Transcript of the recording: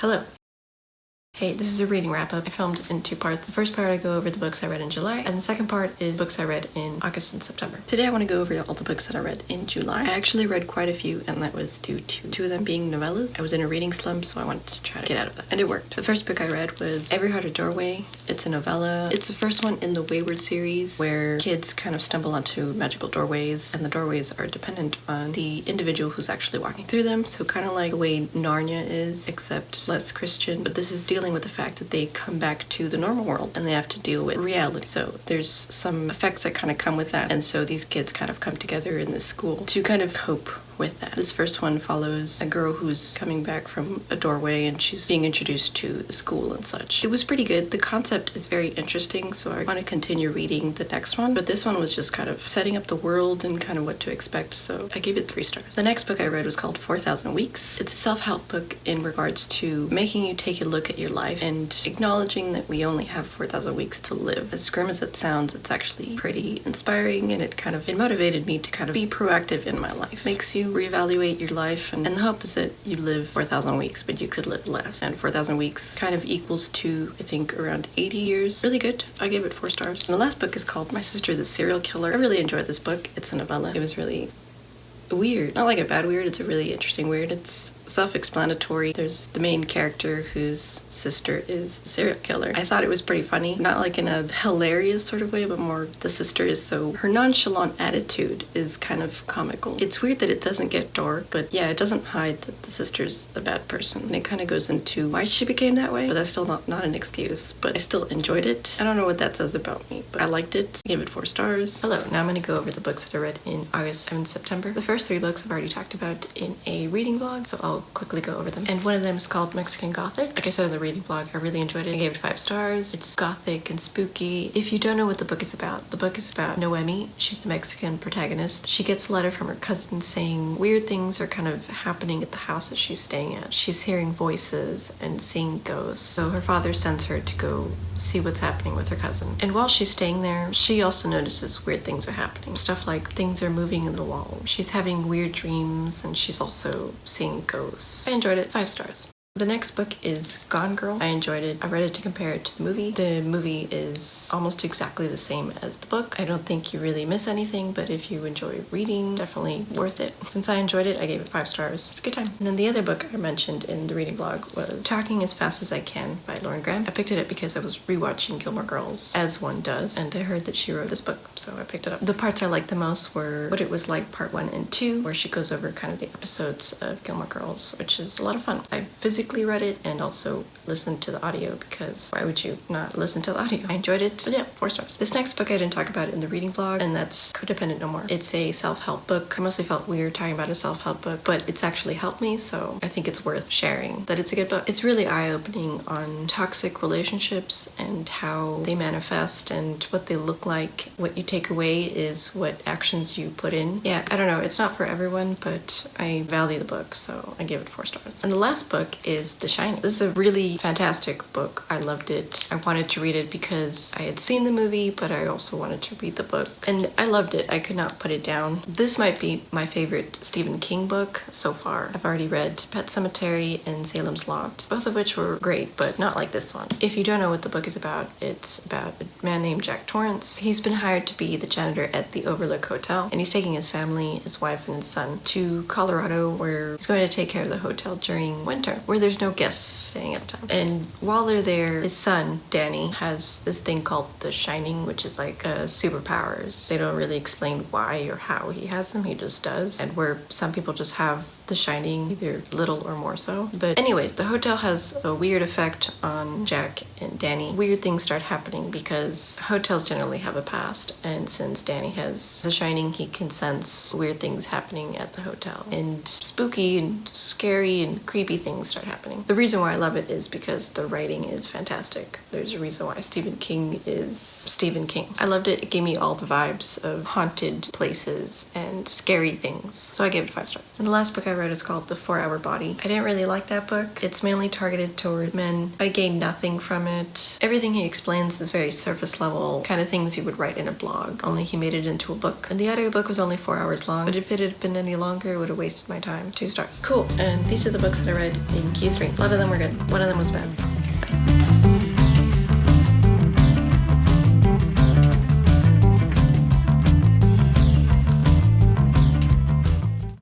Hello. Hey, this is a reading wrap-up. I filmed in two parts. The first part I go over the books I read in July, and the second part is books I read in August and September. Today I want to go over all the books that I read in July. I actually read quite a few, and that was due to two of them being novellas. I was in a reading slump, so I wanted to try to get out of that, and it worked. The first book I read was Every Heart a Doorway. It's a novella. It's the first one in the Wayward series, where kids kind of stumble onto magical doorways, and the doorways are dependent on the individual who's actually walking through them, so kind of like the way Narnia is, except less Christian. But this is dealing with the fact that they come back to the normal world and they have to deal with reality. So there's some effects that kind of come with that, and so these kids kind of come together in this school to kind of cope with that. This first one follows a girl who's coming back from a doorway and she's being introduced to the school and such. It was pretty good. The concept is very interesting, so I want to continue reading the next one, but this one was just kind of setting up the world and kind of what to expect, so I gave it 3 stars. The next book I read was called 4,000 Weeks. It's a self-help book in regards to making you take a look at your life and acknowledging that we only have 4,000 weeks to live. As grim as it sounds, it's actually pretty inspiring, and it motivated me to kind of be proactive in my life. Makes you reevaluate your life, and the hope is that you live 4,000 weeks, but you could live less. And 4,000 weeks kind of equals to, I think, around 80 years. Really good. I gave it 4 stars. And the last book is called My Sister the Serial Killer. I really enjoyed this book. It's a novella. It was really weird. Not like a bad weird, it's a really interesting weird. It's self-explanatory. There's the main character whose sister is a serial killer. I thought it was pretty funny, not like in a hilarious sort of way, but more the sister is so, her nonchalant attitude is kind of comical. It's weird that it doesn't get dark, but yeah, it doesn't hide that the sister's a bad person. And it kind of goes into why she became that way, but that's still not an excuse, but I still enjoyed it. I don't know what that says about me, but I liked it. I gave it 4 stars. Hello, now I'm going to go over the books that I read in August and September. The first 3 books I've already talked about in a reading vlog, so I'll quickly go over them. And one of them is called Mexican Gothic. Like I said in the reading vlog, I really enjoyed it. I gave it 5 stars. It's gothic and spooky. If you don't know what the book is about, the book is about Noemi. She's the Mexican protagonist. She gets a letter from her cousin saying weird things are kind of happening at the house that she's staying at. She's hearing voices and seeing ghosts. So her father sends her to go see what's happening with her cousin. And while she's staying there, she also notices weird things are happening. Stuff like things are moving in the wall. She's having weird dreams, and she's also seeing ghosts. I enjoyed it. 5 stars. The next book is Gone Girl. I enjoyed it. I read it to compare it to the movie. The movie is almost exactly the same as the book. I don't think you really miss anything, but if you enjoy reading, definitely worth it. Since I enjoyed it, I gave it 5 stars. It's a good time. And then the other book I mentioned in the reading vlog was Talking as Fast as I Can by Lauren Graham. I picked it up because I was rewatching Gilmore Girls, as one does, and I heard that she wrote this book, so I picked it up. The parts I liked the most were What It Was Like Part 1 and 2, where she goes over kind of the episodes of Gilmore Girls, which is a lot of fun. I physically read it and also listened to the audio, because why would you not listen to the audio? I enjoyed it. But yeah, 4 stars. This next book I didn't talk about in the reading vlog, and that's Codependent No More. It's a self-help book. I mostly felt weird talking about a self-help book, but it's actually helped me, so I think it's worth sharing that it's a good book. It's really eye-opening on toxic relationships and how they manifest and what they look like. What you take away is what actions you put in. Yeah, I don't know. It's not for everyone, but I value the book, so I give it 4 stars. And the last book is The Shining. This is a really fantastic book. I loved it. I wanted to read it because I had seen the movie, but I also wanted to read the book. And I loved it. I could not put it down. This might be my favorite Stephen King book so far. I've already read Pet Sematary and Salem's Lot, both of which were great, but not like this one. If you don't know what the book is about, it's about a man named Jack Torrance. He's been hired to be the janitor at the Overlook Hotel, and he's taking his family, his wife, and his son to Colorado, where he's going to take care of the hotel during winter, where there's no guests staying at the time. And while they're there, his son, Danny, has this thing called the Shining, which is like superpowers. They don't really explain why or how he has them, he just does. And where some people just have the Shining, either little or more so. But anyways, the hotel has a weird effect on Jack and Danny. Weird things start happening because hotels generally have a past, and since Danny has the Shining, he can sense weird things happening at the hotel. And spooky and scary and creepy things start happening. The reason why I love it is because the writing is fantastic. There's a reason why Stephen King is Stephen King. I loved it. It gave me all the vibes of haunted places and scary things. So I gave it 5 stars. And the last book I read is called The 4-Hour Body. I didn't really like that book. It's mainly targeted toward men. I gained nothing from it. Everything he explains is very surface level, kind of things he would write in a blog, only he made it into a book. And the audiobook was only 4 hours long, but if it had been any longer, it would have wasted my time. 2 stars. Cool. And these are the books that I read in Q3. A lot of them were good. One of them was bad.